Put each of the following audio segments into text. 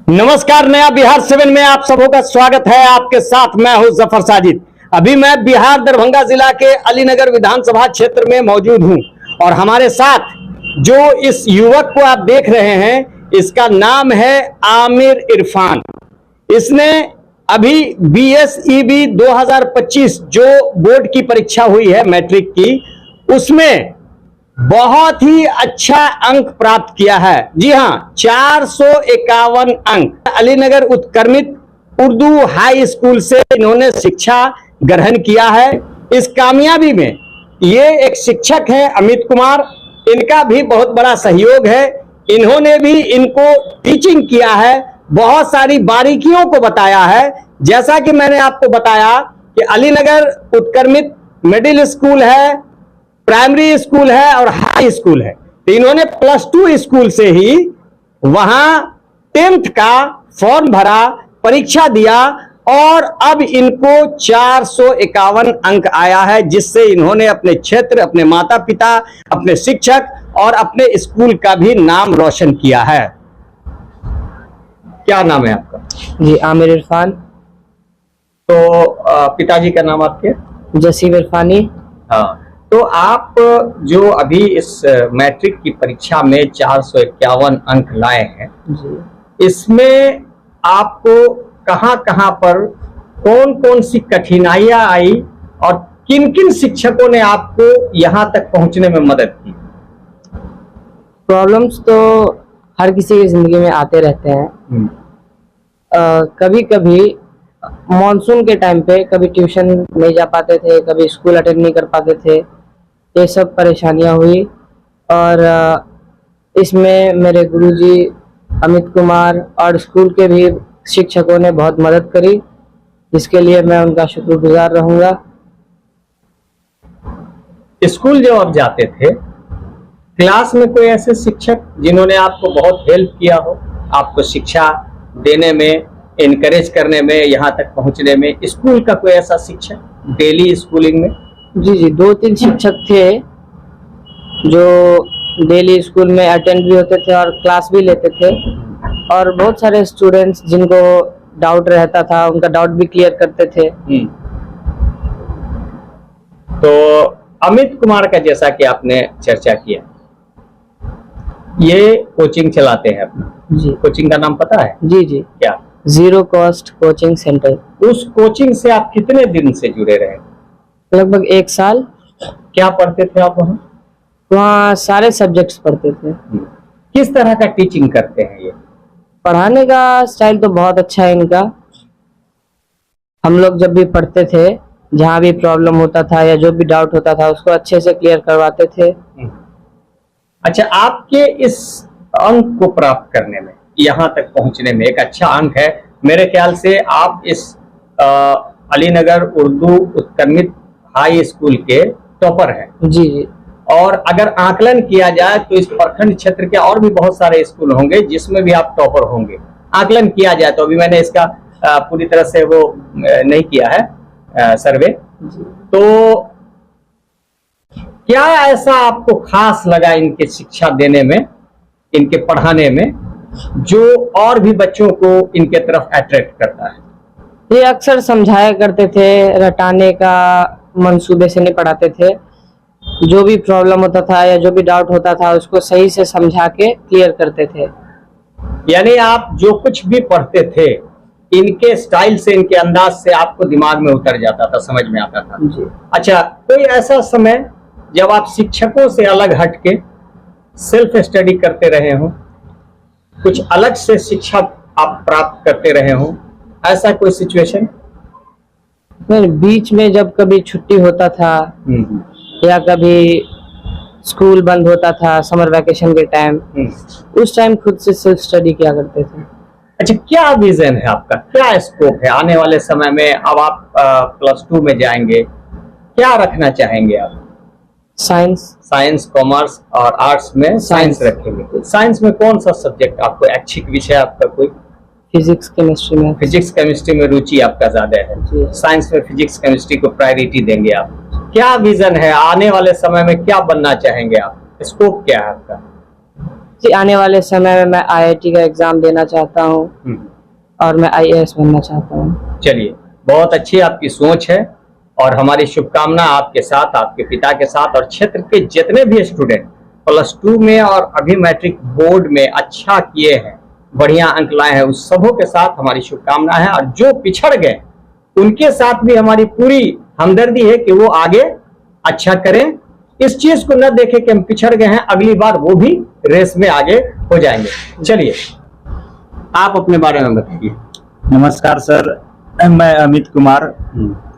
नमस्कार, नया बिहार 7 में आप सबों का स्वागत है। आपके साथ मैं हूं जफर साजिद। अभी मैं बिहार दरभंगा जिला के अलीनगर विधानसभा क्षेत्र में मौजूद हूं और हमारे साथ जो इस युवक को आप देख रहे हैं, इसका नाम है आमिर इरफान। इसने अभी BSEB 2025 जो बोर्ड की परीक्षा हुई है मैट्रिक की, उसमें बहुत ही अच्छा अंक प्राप्त किया है। जी हाँ, 451 अंक। अलीनगर उत्क्रमित उर्दू हाई स्कूल से इन्होंने शिक्षा ग्रहण किया है। इस कामयाबी में ये एक शिक्षक हैं अमित कुमार, इनका भी बहुत बड़ा सहयोग है। इन्होंने भी इनको टीचिंग किया है, बहुत सारी बारीकियों को बताया है। जैसा कि मैंने आपको बताया कि अलीनगर उत्क्रमित मिडिल स्कूल है, प्राइमरी स्कूल है और हाई स्कूल है। तो इन्होंने +2 स्कूल से ही वहां 10th का फॉर्म भरा, परीक्षा दिया और अब इनको 451 अंक आया है, जिससे इन्होंने अपने क्षेत्र, अपने माता पिता, अपने शिक्षक और अपने स्कूल का भी नाम रोशन किया है। क्या नाम है आपका? जी, आमिर इरफान। तो पिताजी का नाम आपके? जसीम इरफानी। हाँ, तो आप जो अभी इस मैट्रिक की परीक्षा में 451 अंक लाए हैं जी, इसमें आपको कहां कहां पर कौन कौन सी कठिनाइयां आई और किन किन शिक्षकों ने आपको यहां तक पहुंचने में मदद की? प्रॉब्लम्स तो हर किसी की जिंदगी में आते रहते हैं। कभी कभी मॉनसून के टाइम पे कभी ट्यूशन नहीं जा पाते थे, कभी स्कूल अटेंड नहीं कर पाते थे। ये सब परेशानियां हुई और इसमें मेरे गुरुजी अमित कुमार और स्कूल के भी शिक्षकों ने बहुत मदद करी, जिसके लिए मैं उनका शुक्रगुजार रहूंगा। स्कूल जब आप जाते थे, क्लास में कोई ऐसे शिक्षक जिन्होंने आपको बहुत हेल्प किया हो, आपको शिक्षा देने में, इनकरेज करने में, यहाँ तक पहुँचने में? स्कूल का कोई ऐसा शिक्षक डेली स्कूलिंग में? जी, 2-3 शिक्षक थे जो डेली स्कूल में अटेंड भी होते थे और क्लास भी लेते थे, और बहुत सारे स्टूडेंट्स जिनको डाउट रहता था, उनका डाउट भी क्लियर करते थे। तो अमित कुमार का जैसा कि आपने चर्चा किया, ये कोचिंग चलाते हैं अपना। जी, कोचिंग का नाम पता है? जी जी, क्या? Zero cost coaching centre. उस कोचिंग से आप कितने दिन से जुड़े रहे? लगभग 1 साल। क्या पढ़ते थे आप वहाँ? वहाँ सारे सब्जेक्ट्स पढ़ते थे। किस तरह का टीचिंग करते हैं ये? पढ़ाने का स्टाइल तो बहुत अच्छा है इनका। हम लोग जब भी पढ़ते थे, जहाँ भी प्रॉब्लम होता था या जो भी डाउट होता था, उसको अच्छे से क्लियर करवाते थे। अच्छा, आपके इस अंक को प्राप्त करने में, यहाँ तक पहुँचने में, एक अच्छा अंक है मेरे ख्याल से। आप इस अलीनगर उर्दू उत्क्रमित हाई स्कूल के टॉपर हैं। जी जी। और अगर आकलन किया जाए तो इस प्रखंड क्षेत्र के और भी बहुत सारे स्कूल होंगे जिसमें भी आप टॉपर होंगे, आकलन किया जाए तो। अभी मैंने इसका पूरी तरह से वो नहीं किया है सर्वे। तो क्या ऐसा आपको खास लगा इनके शिक्षा देने में, इनके पढ़ाने में, जो और भी बच्चों को इनके तरफ अट्रैक्ट करता है? ये अक्सर समझाया करते थे, रटाने का मंसूबे से नहीं पढ़ाते थे। जो भी प्रॉब्लम होता था या जो भी डाउट होता था, उसको सही से समझा के क्लियर करते थे। यानी आप जो कुछ भी पढ़ते थे, इनके स्टाइल से, इनके अंदाज से आपको दिमाग में उतर जाता था, समझ में आता था। जी। अच्छा, कोई ऐसा समय जब आप शिक्षकों से अलग हटके सेल्फ स्टडी करते रहे हो, कुछ अलग से शिक्षा आप प्राप्त करते रहे हो, ऐसा कोई सिचुएशन? बीच में जब कभी छुट्टी होता था या कभी स्कूल बंद होता था समर वैकेशन के टाइम, उस टाइम खुद से सेल्फ स्टडी किया करते थे। अच्छा, क्या विजन है आपका, क्या स्कोप है आने वाले समय में? अब आप +2 में जाएंगे, क्या रखना चाहेंगे आप? साइंस, कॉमर्स और आर्ट्स में साइंस रखेंगे। साइंस में कौन सा सब्जेक्ट आपको, ऐच्छिक विषय आपका कोई? फिजिक्स केमिस्ट्री में। फिजिक्स केमिस्ट्री में रुचि आपका ज्यादा है। साइंस में फिजिक्स केमिस्ट्री को प्रायोरिटी देंगे आप। क्या विजन है आने वाले समय में, क्या बनना चाहेंगे आप? स्कोप क्या है आपका? आने वाले समय में मैं IIT का एग्जाम देना चाहता हूँ और मैं IAS बनना चाहता हूँ। चलिए, बहुत अच्छी आपकी सोच है और हमारी शुभकामना आपके साथ, आपके पिता के साथ और क्षेत्र के जितने भी स्टूडेंट +2 में और अभी मैट्रिक बोर्ड में अच्छा किए हैं, बढ़िया अंक लाए हैं, उस सबों के साथ हमारी शुभकामना है। और जो पिछड़ गए उनके साथ भी हमारी पूरी हमदर्दी है कि वो आगे अच्छा करें। इस चीज को न देखें कि हम पिछड़ गए हैं, अगली बार वो भी रेस में आगे हो जाएंगे। चलिए, आप अपने बारे में बताइए। नमस्कार सर, मैं अमित कुमार,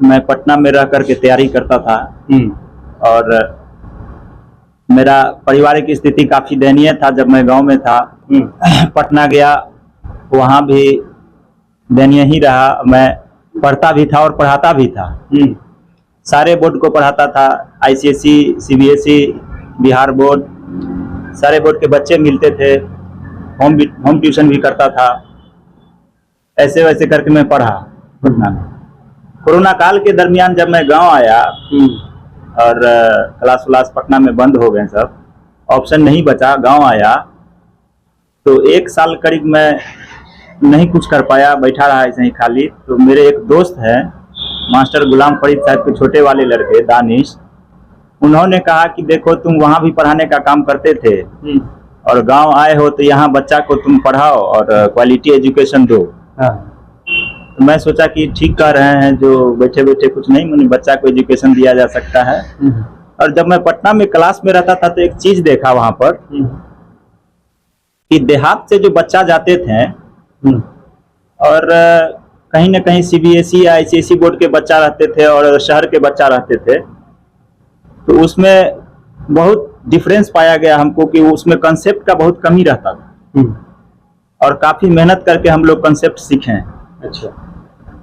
मैं पटना में रह करके तैयारी करता था और मेरा पारिवारिक स्थिति काफी दयनीय था। जब मैं गांव में था, पटना गया, वहां भी दयनीय ही रहा। मैं पढ़ता भी था और पढ़ाता भी था, सारे बोर्ड को पढ़ाता था, ICSE, CBSE, बिहार बोर्ड, सारे बोर्ड के बच्चे मिलते थे, होम ट्यूशन भी करता था। ऐसे वैसे करके मैं पढ़ा पटना में। कोरोना काल के दरमियान जब मैं गांव आया और क्लास व्लास पटना में बंद हो गए, सब ऑप्शन नहीं बचा, गांव आया तो 1 साल करीब मैं नहीं कुछ कर पाया, बैठा रहा ऐसे ही खाली। तो मेरे एक दोस्त है, मास्टर गुलाम फरीद साहब के छोटे वाले लड़के दानिश, उन्होंने कहा कि देखो तुम वहां भी पढ़ाने का काम करते थे और गांव आए हो तो यहाँ बच्चा को तुम पढ़ाओ और क्वालिटी एजुकेशन दो। तो मैं सोचा कि ठीक कह रहे हैं, जो बैठे बैठे कुछ नहीं, मैंने बच्चा को एजुकेशन दिया जा सकता है। और जब मैं पटना में क्लास में रहता था तो एक चीज देखा वहां पर कि देहात से जो बच्चा जाते थे और कहीं ना कहीं CBSE या ICSE बोर्ड के बच्चा रहते थे और शहर के बच्चा रहते थे, तो उसमें बहुत डिफरेंस पाया गया हमको कि उसमें कंसेप्ट का बहुत कमी रहता था और काफी मेहनत करके हम लोग कंसेप्ट सीखे। अच्छा,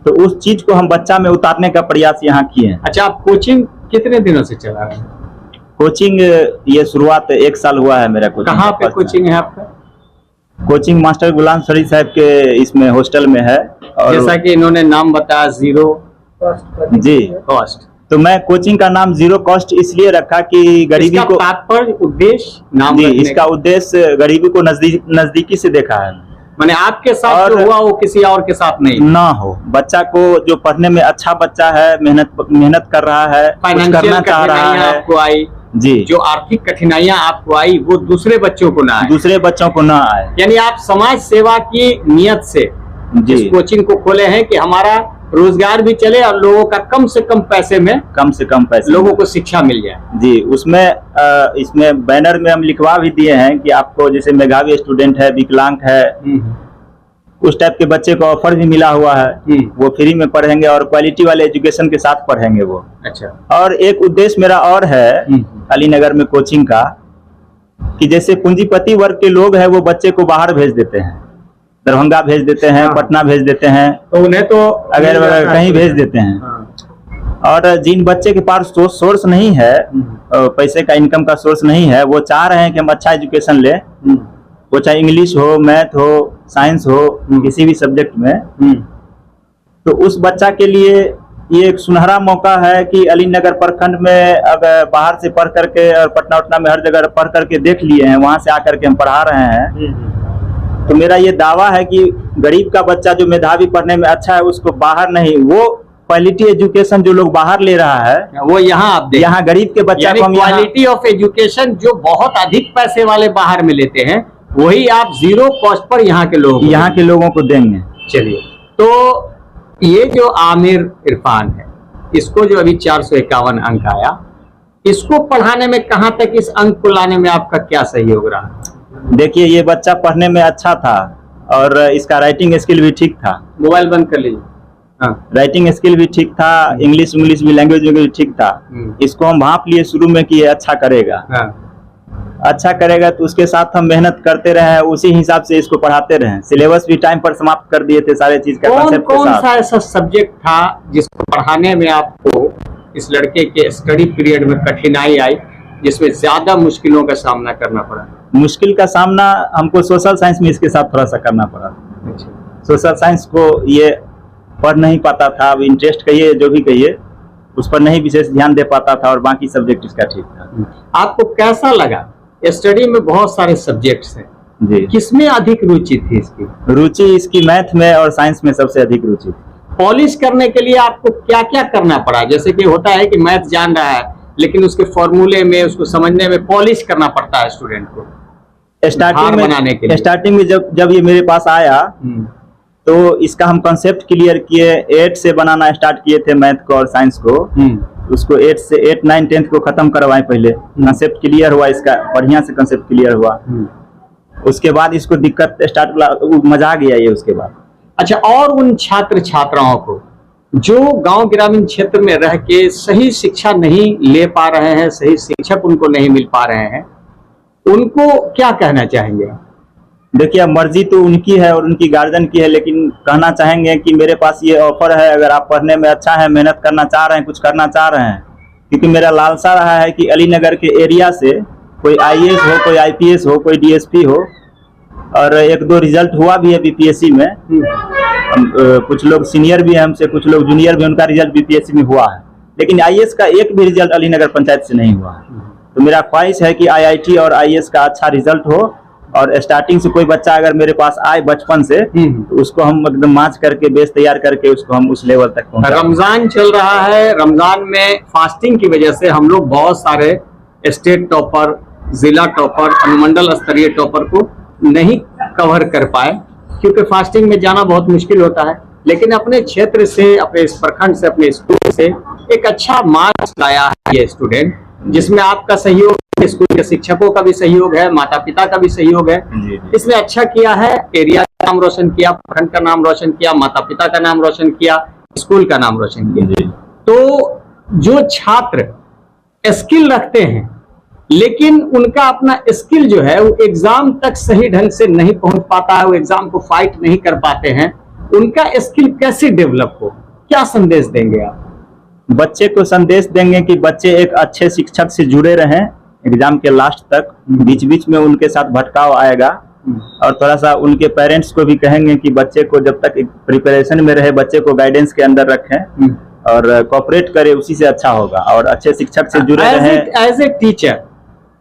तो उस चीज को हम बच्चा में उतारने का प्रयास यहाँ किए। अच्छा, आप कोचिंग कितने दिनों से चला रहे हैं? कोचिंग ये शुरुआत 1 साल हुआ है मेरा। कोचिंग कहाँ पे कोचिंग है आपका? कोचिंग मास्टर गुलाम फरीद साहब के इसमें हॉस्टल में है। और जैसा कि इन्होंने नाम बताया, 0 जी कॉस्ट, तो मैं कोचिंग का नाम 0 कॉस्ट इसलिए रखा कि गरीबी को, तात्पर्य उद्देश्य नाम जी, रखने इसका उद्देश्य गरीबी को नजदीकी से देखा है, माने आपके साथ जो हुआ वो किसी और के साथ नहीं ना हो। बच्चा को जो पढ़ने में अच्छा बच्चा है, मेहनत कर रहा है, कुछ करना चाह रहा है, आपको आई जी, जो आर्थिक कठिनाइयां आपको आई वो दूसरे बच्चों को ना आए, दूसरे बच्चों को ना आए। यानी आप समाज सेवा की नियत से इस कोचिंग को खोले हैं कि हमारा रोजगार भी चले और लोगों का कम से कम पैसे लोगों को शिक्षा मिल जाए। जी, उसमें इसमें बैनर में हम लिखवा भी दिए हैं कि आपको जैसे मेधावी स्टूडेंट है, विकलांग है, उस टाइप के बच्चे को ऑफर भी मिला हुआ है, वो फ्री में पढ़ेंगे और क्वालिटी वाले एजुकेशन के साथ पढ़ेंगे वो। अच्छा, और एक उद्देश्य मेरा और है अलीनगर में कोचिंग का कि जैसे पूंजीपति वर्ग के लोग हैं वो बच्चे को बाहर भेज देते हैं, दरभंगा भेज देते हैं, पटना भेज देते हैं, तो उन्हें तो अगर कहीं भेज देते हैं। और जिन बच्चे के पास सोर्स नहीं है, पैसे का, इनकम का सोर्स नहीं है, वो चाह रहे हैं कि हम अच्छा एजुकेशन लें, वो चाहे इंग्लिश हो, मैथ हो, साइंस हो, किसी भी सब्जेक्ट में, तो उस बच्चा के लिए ये एक सुनहरा मौका है कि अलीनगर प्रखंड में अगर बाहर से पढ़ करके और पटना उटना में हर जगह पढ़ करके देख लिए हैं, वहां से आकर के हम पढ़ा रहे हैं। तो मेरा ये दावा है कि गरीब का बच्चा जो मेधावी पढ़ने में अच्छा है उसको बाहर नहीं, वो क्वालिटी एजुकेशन जो लोग बाहर ले रहा है वो यहाँ गरीब के बच्चा को हम क्वालिटी ऑफ एजुकेशन जो बहुत अधिक पैसे वाले बाहर में लेते हैं वही आप 0 कॉस्ट पर यहाँ के लोगों को देंगे। चलिए, तो ये जो आमिर इरफान है, इसको जो अभी 451 अंक आया, इसको पढ़ाने में कहाँ तक, इस अंक को लाने में आपका क्या सहयोग रहा? देखिए, ये बच्चा पढ़ने में अच्छा था और इसका राइटिंग स्किल भी ठीक था। मोबाइल बंद कर लीजिए। हाँ, राइटिंग स्किल भी ठीक था, इंग्लिश भी लैंग्वेज भी ठीक था। इसको हम भाप लिए शुरू में कि ये अच्छा करेगा। हाँ, अच्छा करेगा तो उसके साथ हम मेहनत करते रहे, उसी हिसाब से इसको पढ़ाते रहे। सिलेबस भी टाइम पर समाप्त कर दिए थे सारे चीज का। कौन सा ऐसा सब्जेक्ट था जिसको पढ़ाने में आपको, इस लड़के के स्टडी पीरियड में कठिनाई आई, जिसमें ज्यादा मुश्किलों का सामना करना पड़ा? मुश्किल का सामना हमको सोशल साइंस में इसके साथ थोड़ा सा करना पड़ा। सोशल साइंस को ये पढ़ नहीं पाता था, अब इंटरेस्ट कहिए जो भी कहिए, उस पर नहीं विशेष ध्यान दे पाता था और बाकी सब्जेक्ट इसका ठीक था। आपको कैसा लगा स्टडी में बहुत सारे सब्जेक्ट्स हैं, जी। किसमें अधिक रुचि थी इसकी? रुचि इसकी मैथ में और साइंस में सबसे अधिक रुचि थी। पॉलिश करने के लिए आपको क्या क्या करना पड़ा? जैसे कि होता है कि मैथ जान रहा है लेकिन उसके फॉर्मूले में उसको समझने में पॉलिश करना पड़ता है स्टूडेंट को बनाने के लिए। स्टार्टिंग में जब ये मेरे पास आया तो इसका हम कंसेप्ट क्लियर किए, 8 से बनाना स्टार्ट किए थे मैथ को और साइंस को। उसको 8, 9, 10 को खत्म करवाए, पहले कंसेप्ट क्लियर हुआ, इसका बढ़िया से कंसेप्ट क्लियर हुआ। उसके बाद इसको दिक्कत स्टार्ट मजा आ गया ये उसके बाद। अच्छा, और उन छात्र छात्राओं को जो गांव ग्रामीण क्षेत्र में रह के सही शिक्षा नहीं ले पा रहे हैं, सही शिक्षक उनको नहीं मिल पा रहे हैं, उनको क्या कहना चाहेंगे? देखिए, मर्जी तो उनकी है और उनकी गार्जियन की है, लेकिन कहना चाहेंगे कि मेरे पास ये ऑफर है, अगर आप पढ़ने में अच्छा है, मेहनत करना चाह रहे हैं, कुछ करना चाह रहे हैं, क्योंकि मेरा लालसा रहा है कि अलीनगर के एरिया से कोई IAS हो, कोई IPS हो, कोई DSP हो, और 1-2 रिजल्ट हुआ भी है BPSC में। कुछ लोग सीनियर भी हैं हमसे, कुछ लोग जूनियर भी, उनका रिजल्ट BPSC में हुआ है, लेकिन IAS का एक भी रिजल्ट अलीनगर पंचायत से नहीं हुआ है। तो मेरा ख्वाहिश है कि IIT और IAS का अच्छा रिजल्ट हो, और स्टार्टिंग से कोई बच्चा अगर मेरे पास आए बचपन से, तो उसको हम एकदम मार्च करके, बेस तैयार करके उसको हम उस लेवल तक पहुंचाएं। रमजान चल रहा है, रमजान में फास्टिंग की वजह से हम लोग बहुत सारे स्टेट टॉपर, जिला टॉपर, अनुमंडल स्तरीय टॉपर को नहीं कवर कर पाए, क्योंकि फास्टिंग में जाना बहुत मुश्किल होता है। लेकिन अपने क्षेत्र से, अपने इस प्रखंड से, अपने स्कूल से एक अच्छा मार्क्स लाया है ये स्टूडेंट, जिसमें आपका सहयोग, स्कूल के शिक्षकों का भी सहयोग है, माता पिता का भी सहयोग है। इसने अच्छा किया है, एरिया का नाम रोशन किया, प्रखंड का नाम रोशन किया, माता पिता का नाम रोशन किया, स्कूल का नाम रोशन किया। तो जो छात्र स्किल रखते हैं लेकिन उनका अपना स्किल जो है वो एग्जाम तक सही ढंग से नहीं पहुंच पाता है, वो एग्जाम को फाइट नहीं कर पाते हैं, उनका स्किल कैसे डेवलप हो, क्या संदेश देंगे आप? बच्चे को संदेश देंगे कि बच्चे एक अच्छे शिक्षक से जुड़े रहें एग्जाम के लास्ट तक। बीच बीच में उनके साथ भटकाव आएगा, और थोड़ा सा उनके पेरेंट्स को भी कहेंगे कि बच्चे को जब तक प्रिपरेशन में रहे, बच्चे को गाइडेंस के अंदर रखें और कोऑपरेट करे, उसी से अच्छा होगा। और अच्छे शिक्षक से जुड़े रहें। एज ए टीचर,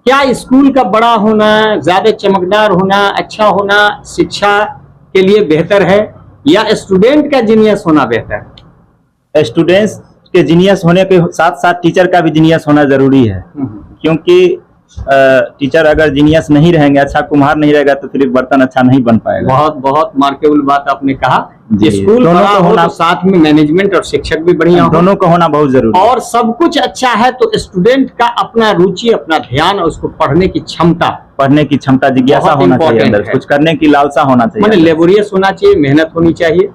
क्या स्कूल का बड़ा होना, ज्यादा चमकदार होना, अच्छा होना शिक्षा के लिए बेहतर है, या स्टूडेंट का जीनियस होना बेहतर है? स्टूडेंट्स के जीनियस होने के साथ साथ टीचर का भी जीनियस होना जरूरी है, क्योंकि टीचर अगर जीनियस नहीं रहेंगे, अच्छा कुम्हार नहीं रहेगा, तो फिर बर्तन अच्छा नहीं बन पाएगा। बहुत बहुत मार्केबल बात आपने कहा। स्कूल बड़ा हो तो साथ में मैनेजमेंट और शिक्षक भी बढ़िया हो, दोनों का होना बहुत जरूरी है। और सब कुछ अच्छा है तो स्टूडेंट का अपना रुचि, अपना ध्यान, उसको पढ़ने की क्षमता, जिज्ञासा होना चाहिए, अंदर कुछ करने की लालसा होना चाहिए, मतलब लेबोरियस होना चाहिए, मेहनत होनी चाहिए।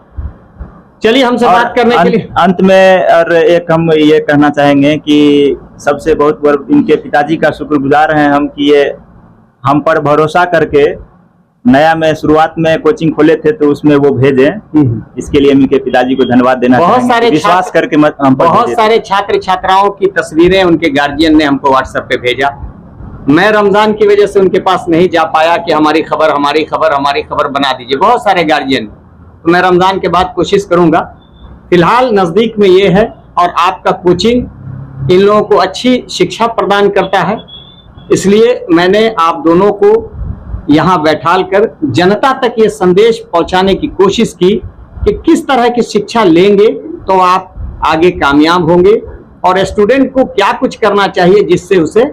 चलिए, हमसे बात करने के लिए अंत में और एक हम ये कहना चाहेंगे कि सबसे बहुत इनके पिताजी का शुक्रगुजार हैं हम, कि ये हम पर भरोसा करके नया में शुरुआत में कोचिंग खोले थे तो उसमें वो भेजे। इसके लिए इनके पिताजी को धन्यवाद देना चाहेंगे, विश्वास करके हम बहुत सारे छात्र छात्राओं की तस्वीरें उनके गार्जियन ने हमको व्हाट्सएप पे भेजा। मैं रमजान की वजह से उनके पास नहीं जा पाया कि हमारी खबर बना दीजिए, बहुत सारे गार्जियन। तो मैं रमजान के बाद कोशिश करूंगा। फिलहाल नजदीक में ये है, और आपका कोचिंग इन लोगों को अच्छी शिक्षा प्रदान करता है, इसलिए मैंने आप दोनों को यहाँ बैठाल कर जनता तक ये संदेश पहुंचाने की कोशिश की कि किस तरह की शिक्षा लेंगे तो आप आगे कामयाब होंगे, और स्टूडेंट को क्या कुछ करना चाहिए जिससे उसे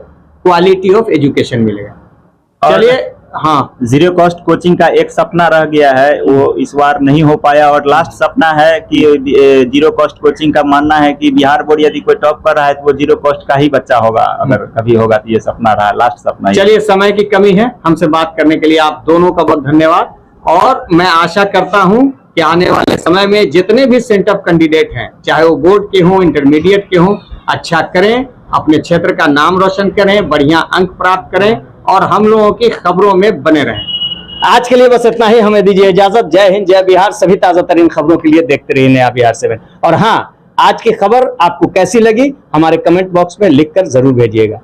क्वालिटी ऑफ एजुकेशन मिलेगा। चलिए, हाँ, जीरो कॉस्ट कोचिंग का एक सपना रह गया है, वो इस बार नहीं हो पाया, और लास्ट सपना है कि जीरो कॉस्ट कोचिंग का मानना है कि बिहार बोर्ड यदि कोई टॉप कर रहा है तो वो जीरो कॉस्ट का ही बच्चा होगा, अगर कभी होगा तो ये सपना रहा, लास्ट सपना। चलिए, समय की कमी है, हमसे बात करने के लिए आप दोनों का बहुत धन्यवाद, और मैं आशा करता हूं कि आने वाले समय में जितने भी सेंटअप कैंडिडेट हैं, चाहे वो बोर्ड के हों, इंटरमीडिएट के हों, अच्छा करें, अपने क्षेत्र का नाम रोशन करें, बढ़िया अंक प्राप्त करें, और हम लोगों की खबरों में बने रहें। आज के लिए बस इतना ही, हमें दीजिए इजाजत। जय हिंद, जय बिहार। सभी ताजा तरीन खबरों के लिए देखते रहिए नया बिहार 7। और हाँ, आज की खबर आपको कैसी लगी हमारे कमेंट बॉक्स में लिखकर जरूर भेजिएगा।